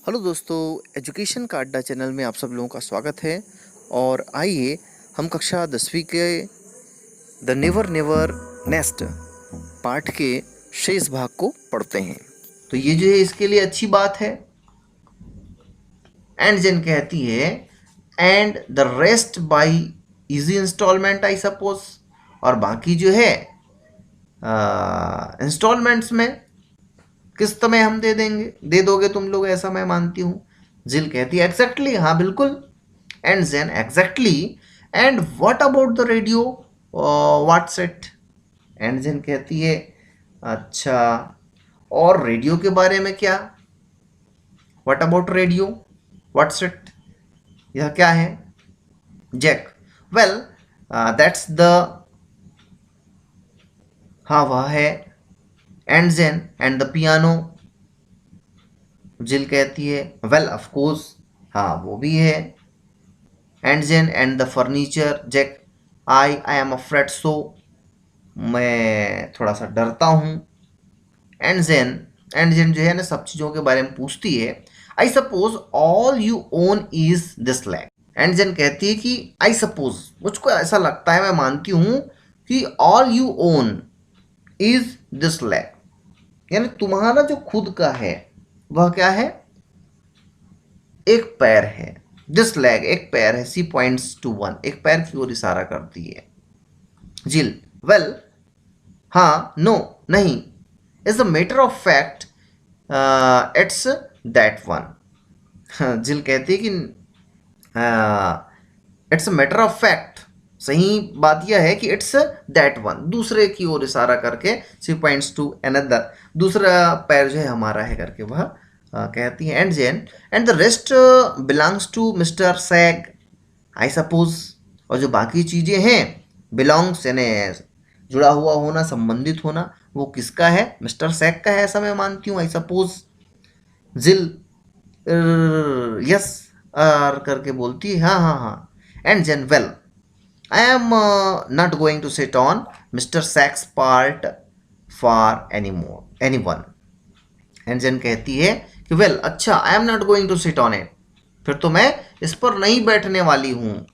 Hello दोस्तों, education का अड्डा चैनल में आप सब लोगों का स्वागत है। और आइए हम कक्षा 10वीं के द नेवर नेवर नेस्ट पाठ के शेष भाग को पढ़ते हैं। तो ये जो है इसके लिए अच्छी बात है। एंड जेन कहती है and the rest by easy installment I suppose, और बाकी जो है इंस्टॉलमेंट्स में किस्त में हम दे दोगे तुम लोग, ऐसा मैं मानती हूँ। जिल कहती है एग्जैक्टली, हाँ बिल्कुल। And Jane exactly, and what about the radio, what's it. And Jane कहती है अच्छा, और रेडियो के बारे में क्या, what about radio, what's it, यह क्या है। जैक वेल दैट्स द, हाँ वह है। And Jane and the piano. Jill कहती है वेल ऑफ कोर्स, हाँ वो भी है। And Jane and the furniture. Jack I am afraid so, मैं थोड़ा सा डरता हूँ। एंड जेन जो है ना सब चीज़ों के बारे में पूछती है। I suppose all you own is this lack. And Jane कहती है कि आई सपोज, मुझको ऐसा लगता है, मैं मानती हूँ कि all you own is this lack, यानी तुम्हारा जो खुद का है वह क्या है, एक पैर है। दिस लैग एक पैर है। सी पॉइंट्स टू वन, एक पैर की ओर इशारा करती है। जिल वेल, हाँ नो नहीं, is a matter of fact it's that one. जिल कहती है कि it's a matter of fact, सही बात यह है कि इट्स दैट वन, दूसरे की ओर इशारा करके सी पॉइंट्स टू अनदर, दूसरा पैर जो है हमारा है करके वह कहती है। And Jane and the rest belongs to mister Sag I suppose, और जो बाकी चीज़ें हैं बिलोंग्स यानी जुड़ा हुआ होना, संबंधित होना, वो किसका है, मिस्टर सैग का है, ऐसा मैं मानती हूँ। I suppose. जिल यस करके बोलती है हाँ हाँ हाँ। And Jane well I am not going to sit on Mr Sack's part for anyone. And Jane कहती है कि वेल अच्छा, I am not going to sit on it, फिर तो मैं इस पर नहीं बैठने वाली हूँ।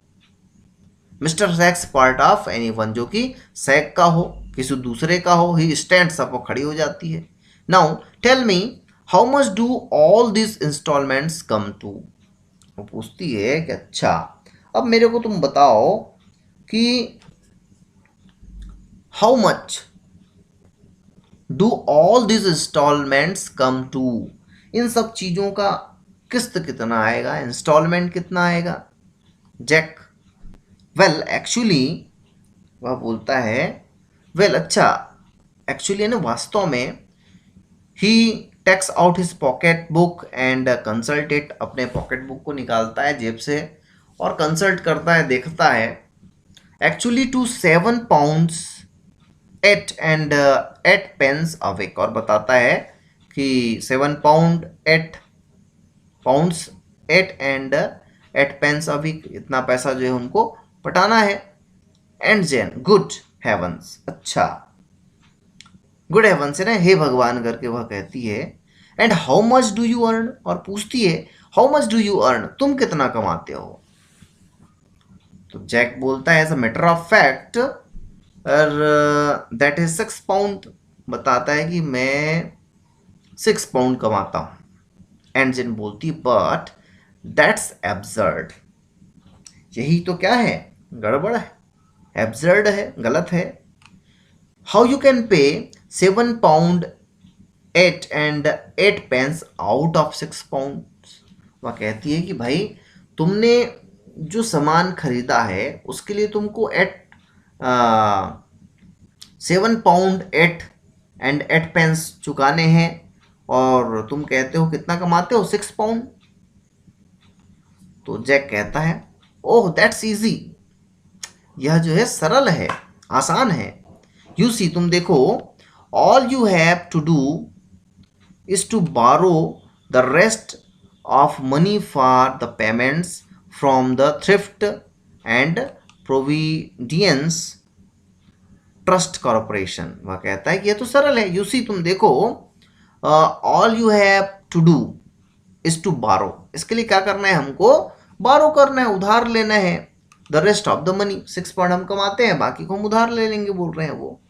Mr Sack's part of anyone, जो कि सैक का हो, किसी दूसरे का हो, ही स्टैंड अप, वो खड़ी हो जाती है। Now tell me how much do all this installments come to. वो पूछती है कि अच्छा अब मेरे को तुम बताओ कि how much do all this installments come to, इन सब चीज़ों का किस्त कितना आएगा, इंस्टॉलमेंट कितना आएगा। जैक वेल एक्चुअली, वह बोलता है वेल अच्छा, एक्चुअली ना वास्तव में, he takes out his pocket book and consult it, अपने पॉकेट बुक को निकालता है जेब से और कंसल्ट करता है, देखता है। Actually two 7 pounds 8 and 8 pence a week, और बताता है कि 7 pounds 8 pence a week, इतना पैसा जो है उनको पटाना है। एंड जेन गुड हेवंस, अच्छा गुड हेवंस है ना, हे भगवान करके वह कहती है। And how much do you earn, और पूछती है how much do you earn, तुम कितना कमाते हो। तो जैक बोलता है as a matter of fact, that is 6 pound, बताता है कि मैं 6 pound कमाता हूँ। एंड जेन बोलती बट दैट्स एब्सर्ड, यही तो क्या है, गड़बड़ है, एब्सर्ड है, गलत है। How you can pay 7 pound 8 and 8 pence out of 6 pounds। वह कहती है कि भाई तुमने जो सामान खरीदा है उसके लिए तुमको 7 pound 8 and 8 pence चुकाने हैं, और तुम कहते हो कितना कमाते हो, 6 pound। तो जैक कहता है ओह दैट्स इजी, यह जो है सरल है, आसान है। यू सी, तुम देखो, all you have to do is to borrow the rest of money for the payments from the Thrift and Providence Trust Corporation. वह कहता है कि यह तो सरल है। यू सी, तुम देखो, all you have to do, is to borrow. इसके लिए क्या करना है, हमको बारो करना है, उधार लेना है। The rest of the money, 6 point हम कमाते हैं, बाकी को हम उधार ले लेंगे बोल रहे हैं वो।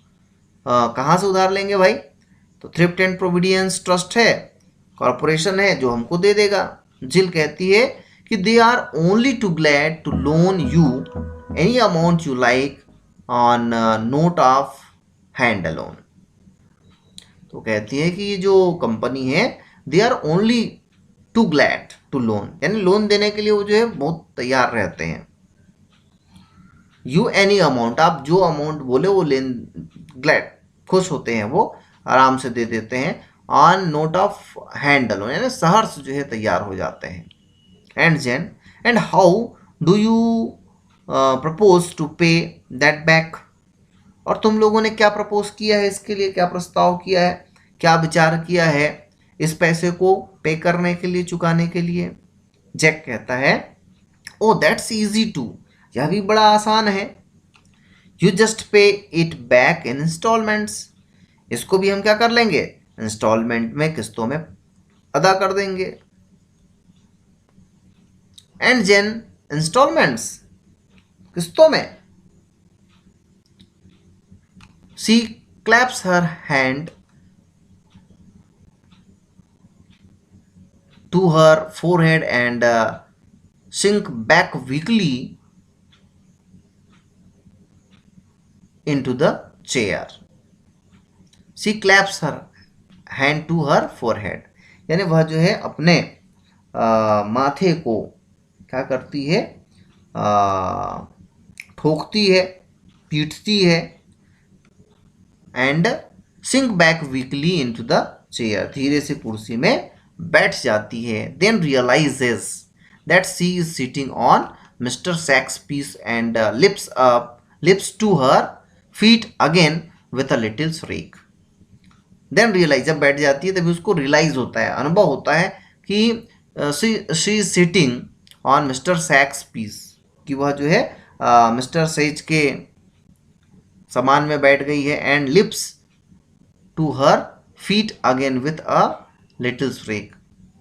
कहाँ से उधार लेंगे भाई, तो थ्रिफ्ट एंड प्रोविडेंस ट्रस्ट है, कॉरपोरेशन है जो हमको दे देगा। जिल कहती है कि they are only too glad to loan you any amount you like on note of hand alone. तो कहती है कि ये जो कंपनी है, they are only too glad to loan, यानी लोन देने के लिए वो जो है बहुत तैयार रहते हैं। यू एनी अमाउंट, आप जो अमाउंट बोले वो लेन, ग्लैड खुश होते हैं, वो आराम से दे देते हैं। On note of hand alone, यानी सहर्ष जो है तैयार हो जाते हैं। And Jane, and how do you propose to pay that back, और तुम लोगों ने क्या प्रपोज किया है इसके लिए, क्या प्रस्ताव किया है, क्या विचार किया है इस पैसे को पे करने के लिए, चुकाने के लिए। जैक कहता है ओ दैट्स इजी टू, यह भी बड़ा आसान है। You just pay it back in installments, इसको भी हम क्या कर लेंगे, इंस्टॉलमेंट में, किस्तों में अदा कर देंगे। एंड जेन, इंस्टॉलमेंट्स, किस्तों में। She claps her hand to her forehead and sink back weakly into the chair. She claps her hand to her forehead, यानी वह जो है अपने माथे को क्या करती है, ठोकती है, पीटती है। And sinks back weakly into the chair, धीरे से कुर्सी में बैठ जाती है। Then realizes that she is sitting on Mr Sack's piece and leaps to her feet again with a little shriek. Then realize, जब बैठ जाती है तभी उसको रियलाइज होता है, अनुभव होता है कि she is sitting on Mr Sack's piece, कि वह जो है मिस्टर सेज के सामान में बैठ गई है। And leaps to her feet again with a little shriek,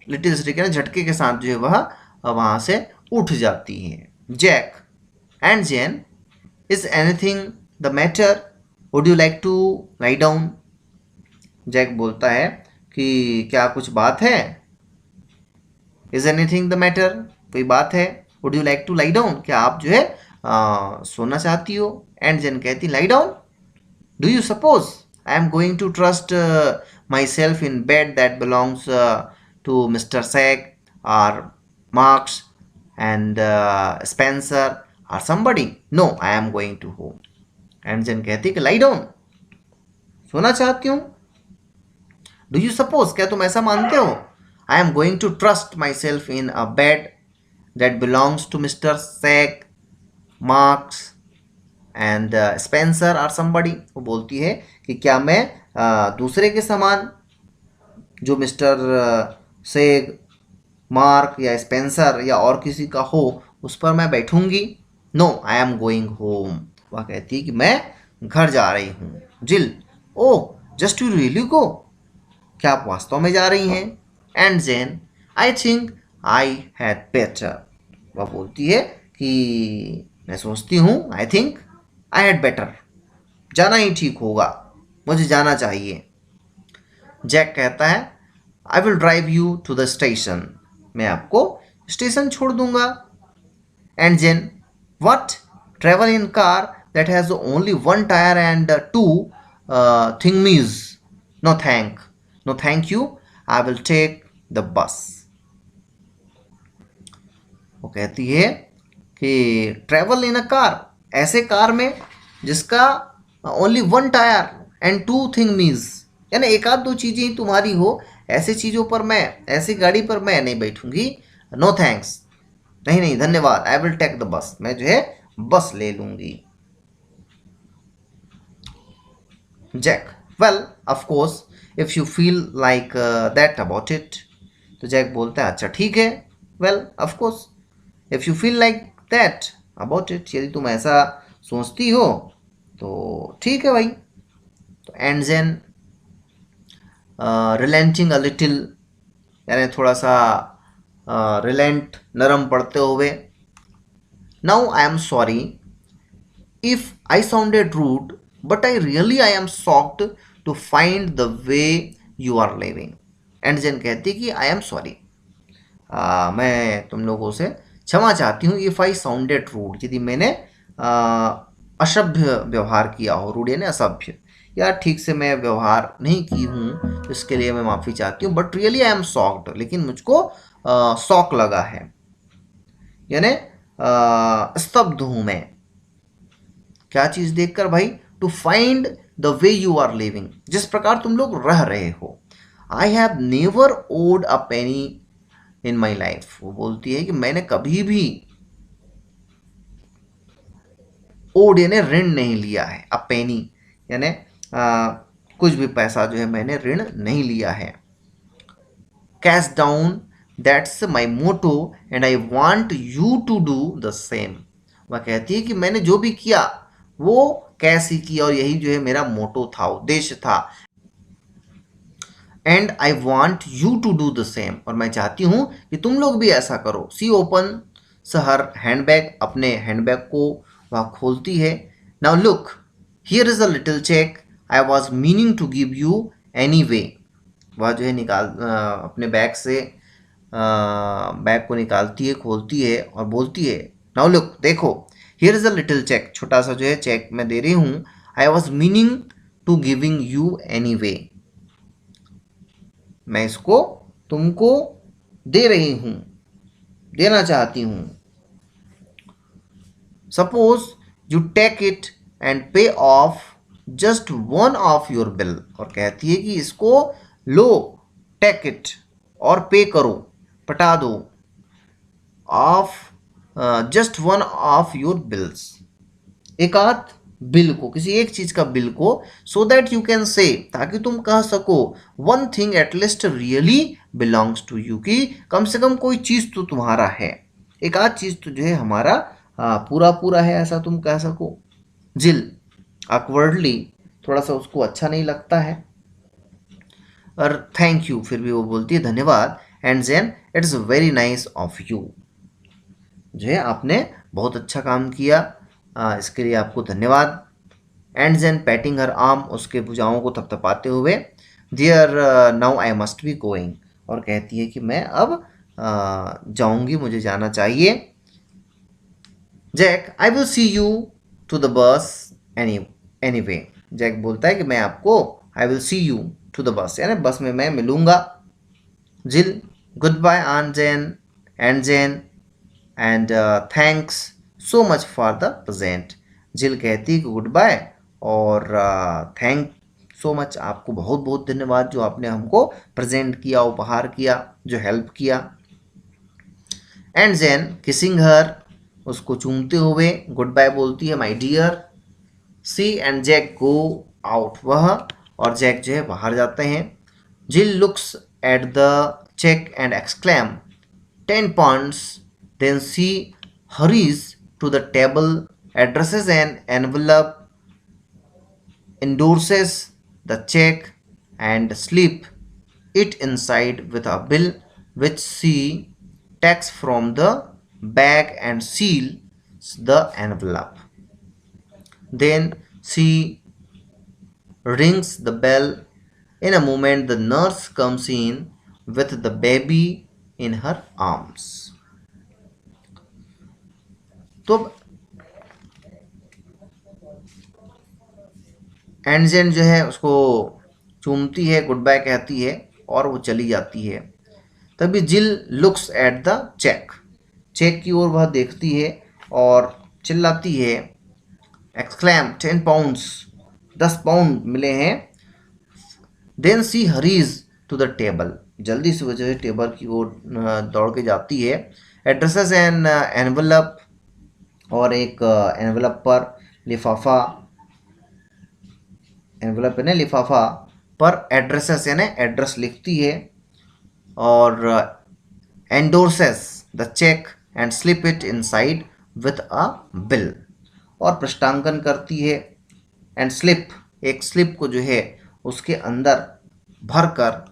little shriek है झटके के साथ जो है वह वहां से उठ जाती है। Jack and Jane, is anything the matter, would you like to lie down. Jack बोलता है कि क्या कुछ बात है, इज एनीथिंग द मैटर, कोई बात है। Would you like to lie down, क्या आप जो है सोना चाहती हो। एंड जेन कहती lie down, do you suppose I am going to trust myself in bed that belongs to Mr. Sack or Marx and Spencer or somebody. No, I am going to home. And Jen कहती कि lie down, सोना चाहती हूँ। Do you suppose, क्या तुम ऐसा मानते हो, I am going to trust myself in a bed that belongs to Mr. Sack, Marx and Spencer और समबडी। वो बोलती है कि क्या मैं दूसरे के समान, जो मिस्टर सेग, मार्क या स्पेंसर या और किसी का हो, उस पर मैं बैठूंगी। No, I am going home, वह कहती है कि मैं घर जा रही हूँ। Jill, oh just you really go, क्या आप वास्तव में जा रही हैं। And Jane, I think I had better, वह बोलती है कि मैं सोचती हूँ, I think I had better, जाना ही ठीक होगा, मुझे जाना चाहिए। जैक कहता है I will drive you to the station, मैं आपको स्टेशन छोड़ दूंगा। And Jane, what, travel in car that has only one tyre and two thingummies, no thank you, I will take the bus. वो कहती है कि ट्रेवल इन अ कार, ऐसे car में जिसका only one tyre and two thing means, यानी एक आध दो चीज़ें ही तुम्हारी हो, ऐसी चीज़ों पर मैं, ऐसी गाड़ी पर मैं नहीं बैठूंगी। नो थैंक्स, नहीं धन्यवाद। आई विल टेक द बस, मैं जो है बस ले लूंगी। Jack, well of course if you feel like that about it. तो जैक बोलता है अच्छा ठीक है, well of course if you feel like that about it, यदि तुम ऐसा सोचती हो तो ठीक है भाई। तो एंड जेन रिलेंटिंग अ लिटिल, यानी थोड़ा सा रिलेंट, नरम पड़ते हुए। Now I am sorry if I sounded rude but I am shocked to find the way you are living. And Jane कहती कि आई एम सॉरी, मैं तुम लोगों से क्षमा चाहती हूँ। इफ़ आई साउंडेड रूड, यदि मैंने असभ्य व्यवहार किया हो, रूड यानी असभ्य, या ठीक से मैं व्यवहार नहीं की हूँ, इसके लिए मैं माफ़ी चाहती हूँ। But really I am shocked, लेकिन मुझको शौक लगा है, यानी स्तब्ध हूँ मैं। क्या चीज़ देखकर भाई? To find the way you are living, जिस प्रकार तुम लोग रह रहे हो। I have never owed a penny in my life, वो बोलती है कि मैंने कभी भी ओड यानी ऋण नहीं लिया है। अ पेनी यानी कुछ भी पैसा जो है मैंने ऋण नहीं लिया है। Cash down, that's my motto and I want you to do the same. वह कहती है कि मैंने जो भी किया वो कैश ही किया, और यही जो है मेरा मोटो था, उद्देश्य था। And I want you to do the same, और मैं चाहती हूँ कि तुम लोग भी ऐसा करो। सी ओपन हर हैंडबैग, अपने हैंडबैग को वह खोलती है। Now look here is a little cheque I was meaning to give you anyway. वह जो है अपने बैग से बैग को निकालती है, खोलती है और बोलती है, नाउ लुक देखो, here is a little cheque, छोटा सा जो है चेक मैं दे रही हूँ। I was meaning to giving you anyway, मैं इसको तुमको दे रही हूं, देना चाहती हूं। Suppose you take it and pay off just one of your bill, और कहती है कि इसको लो, टेक इट और पे करो, पटा दो, of just one of your bills, एक आध बिल को, किसी एक चीज का बिल को, so that you can say, ताकि तुम कह सको, one thing at least really belongs to you, कि कम से कम कोई चीज तो तुम्हारा है, एक आध चीज तो जो है हमारा पूरा पूरा है, ऐसा तुम कह सको। जिल awkwardly, थोड़ा सा उसको अच्छा नहीं लगता है, और थैंक यू, फिर भी वो बोलती है धन्यवाद। And then it's very nice of you, जो है आपने बहुत अच्छा काम किया, इसके लिए आपको धन्यवाद। And then patting her arm, उसके भुजाओं को थपथपाते हुए, there now I must be going, और कहती है कि मैं अब जाऊंगी, मुझे जाना चाहिए। Jack I will see you to the bus anyway, Jack बोलता है कि मैं आपको, I will see you to the bus, यानी बस में मैं मिलूंगा। जिल goodbye Aunt Jane and Jane and thanks so much for the present. Jill कहती है कि गुड बाय और थैंक सो मच, आपको बहुत बहुत धन्यवाद जो आपने हमको प्रेजेंट किया, उपहार किया, जो हेल्प किया। एंड जेन किसिंग हर, उसको चूमते हुए गुड बाय बोलती है, my dear. She and Jack go out, वह और जैक जो है बाहर जाते हैं। Jill looks at the cheque and exclaim 10 pounds, then she hurries to the table, addresses an envelope, endorses the check, and slip it inside with a bill, which she takes from the bag and seals the envelope. Then she rings the bell. In a moment, the nurse comes in with the baby in her arms. तो एंडजेन जो है उसको चूमती है, good bye कहती है और वो चली जाती है। तभी Jill looks at the cheque, cheque की ओर वह देखती है और चिल्लाती है, एक्सक्लेम 10 pounds, 10 पाउंड मिले हैं। Then she hurries to the table, जल्दी से वो जो है टेबल की ओर दौड़ के जाती है। एड्रेसेस एन एनवलप, और एक एनवलप पर लिफाफा, एनवलप यानी लिफाफा पर एड्रेसेस यानी एड्रेस लिखती है, और endorses the cheque and slip it inside with a bill, और पृष्ठांकन करती है। एंड स्लिप, एक स्लिप को जो है उसके अंदर भरकर,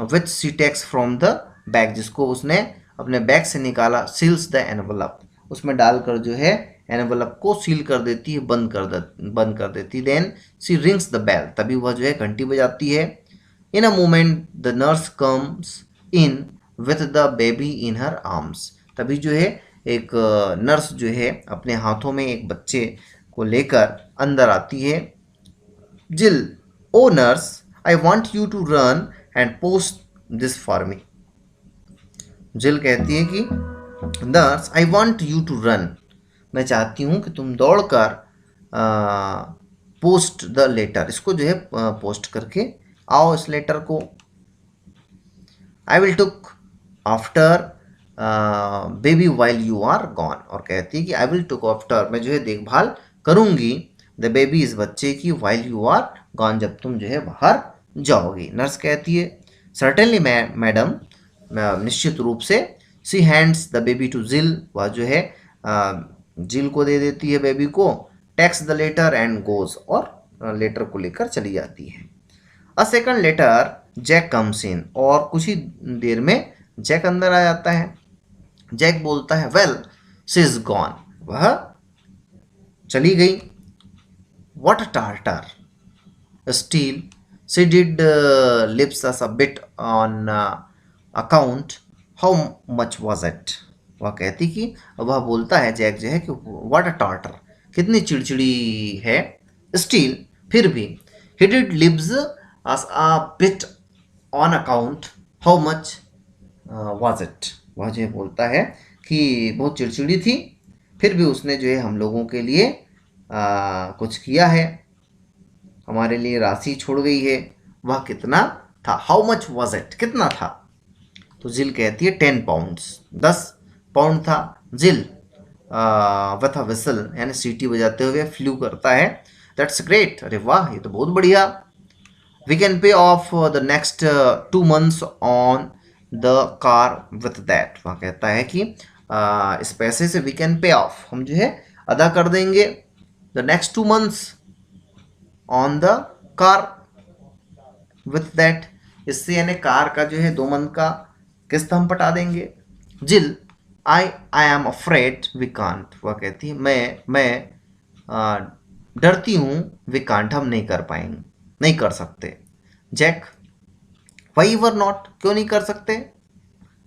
विच सी टेक्स फ्रॉम द बैग, जिसको उसने अपने बैग से निकाला, सील्स द एनवलप, उसमें डालकर जो है एनवलप को सील कर देती है, बंद कर देती। Then she rings the bell, तभी वह जो है घंटी बजाती है। In a moment the nurse comes in with the baby in her arms, तभी जो है एक नर्स जो है अपने हाथों में एक बच्चे को लेकर अंदर आती है। Jill, oh nurse, I want you to run and post this for me. Jill कहती है कि nurse, I want you to run, मैं चाहती हूँ कि तुम दौड़कर पोस्ट द लेटर, इसको जो है पोस्ट करके आओ इस लेटर को। I will took after baby while you are gone, और कहती है कि आई विल टुक आफ्टर, मैं जो है देखभाल करूंगी, द बेबी, इस बच्चे की, वाइल यू आर गॉन, जब तुम जो है बाहर जाओगी। नर्स कहती है सर्टेनली मैडम, निश्चित रूप से। सी हैंड्स द बेबी टू जिल, वह जो है जिल को दे देती है बेबी को। Takes the letter and goes, और लेटर को लेकर चली जाती है। A second letter Jack comes in, और कुछ ही देर में जैक अंदर आ जाता है। जैक बोलता है वेल शी इज गॉन, वह चली गई। What a tartar steel, she did lips us a bit on account, how much was it, वह कहती कि, वह बोलता है जैक जो है कि व्हाट अ टार्टर, कितनी चिड़चिड़ी है। स्टील, फिर भी, he did lives us a bit on account, how much was it, वह जो बोलता है कि बहुत चिड़चिड़ी थी, फिर भी उसने जो है हम लोगों के लिए कुछ किया है, हमारे लिए राशि छोड़ गई है, वह कितना था, हाउ मच वाज इट, कितना था। तो जिल कहती है 10 पाउंड्स, 10 पाउंड था। जिल वथ विसल, यानी सीटी बजाते हुए फ्लू करता है। दैट्स ग्रेट, अरे वाह, ये तो बहुत बढ़िया। We can pay off the next 2 months on the car with that, वह कहता है कि इस पैसे से वी कैन पे ऑफ, हम जो है अदा कर देंगे, the next 2 months on the car with that, इससे यानी कार का जो है 2 month का किस्त हम पटा देंगे। Jill, I am afraid we can't, वह कहती है मैं डरती हूँ, वी कांट, हम नहीं कर पाएंगे, नहीं कर सकते। जैक, वाई वर नॉट, क्यों नहीं कर सकते।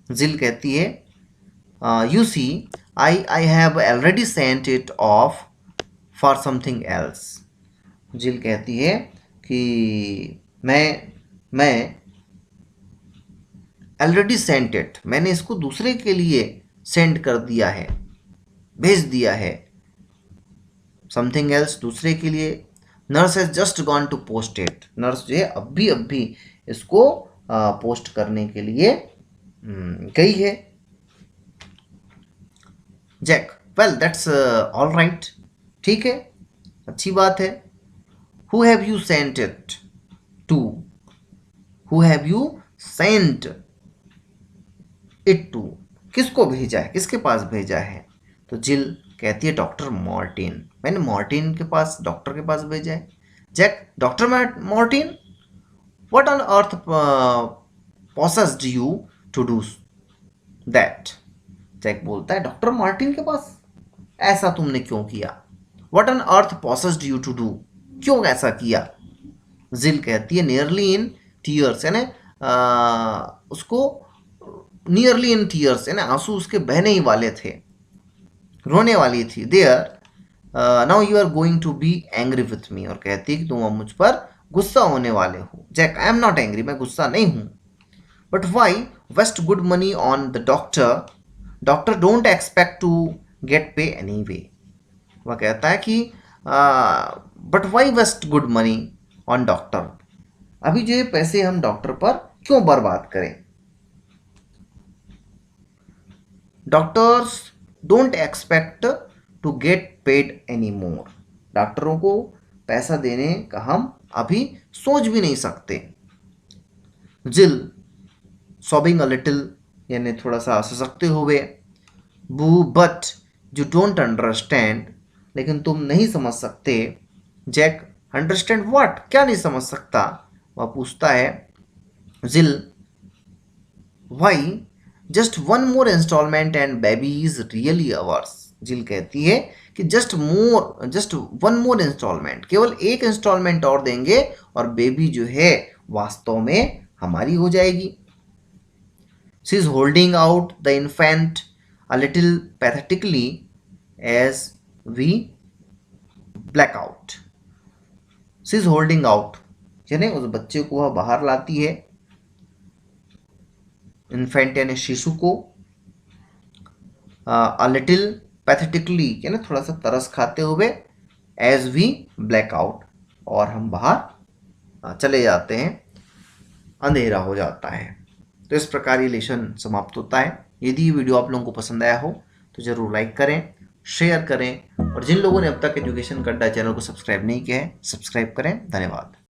जिल कहती है you see, I have already sent it off for something else. Jill कहती है कि मैं ऑलरेडी सेंट इट, मैंने इसको दूसरे के लिए सेंड कर दिया है, भेज दिया है, समथिंग एल्स, दूसरे के लिए। Nurse has just gone to post it, nurse जो है अभी इसको पोस्ट करने के लिए गई है। Jack, well that's all right, ठीक है, अच्छी बात है। Who have you sent it to, who have you sent it to, किसको भेजा है, किसके पास भेजा है। तो जिल कहती है डॉक्टर मार्टिन, मैंने मार्टिन के पास, डॉक्टर के पास भेजा है। Jack, doctor Martin, what on earth possessed you to do that। Jack बोलता है डॉक्टर मार्टिन के पास, ऐसा तुमने क्यों किया। What on earth possessed you to do, क्यों ऐसा किया। जिल कहती है नियरली इन टीयर्स, यानी उसको नियरली इन टीयर्स, यानी आंसू उसके बहने ही वाले थे, रोने वाली थी। There now you are going to be angry with me, और कहती है कि तुम अब मुझ पर गुस्सा होने वाले हो। Jack, I am not angry, मैं गुस्सा नहीं हूं। But why waste good money on the doctor, doctor don't expect to get pay anyway, वह कहता है कि but why waste good money on doctor, अभी जो ये पैसे हम डॉक्टर पर क्यों बर्बाद करें। Doctors don't expect to get paid any more, डॉक्टरों को पैसा देने का हम अभी सोच भी नहीं सकते। जिल, सॉबिंग अ लिटिल, यानी थोड़ा सा ससकते हुए। बू, बट यू डोंट अंडरस्टैंड, लेकिन तुम नहीं समझ सकते। जैक, अंडरस्टैंड व्हाट, क्या नहीं समझ सकता, वह पूछता है। Jill, why just one more installment and baby is really ours. Jill कहती है कि जस्ट वन मोर इंस्टॉलमेंट, केवल एक इंस्टॉलमेंट और देंगे और बेबी जो है वास्तव में हमारी हो जाएगी। She is holding out the infant a little pathetically as we black out. She is holding out यानी उस बच्चे को वह बाहर लाती है, इन्फेंट यानी शिशु को, अ लिटिल पैथेटिकली यानी थोड़ा सा तरस खाते हुए, एज वी ब्लैक आउट और हम बाहर चले जाते हैं, अंधेरा हो जाता है। तो इस प्रकार ये लेसन समाप्त होता है। यदि ये वीडियो आप लोगों को पसंद आया हो तो ज़रूर लाइक करें, शेयर करें और जिन लोगों ने अब तक एजुकेशन अड्डा चैनल को सब्सक्राइब नहीं किया है सब्सक्राइब करें। धन्यवाद।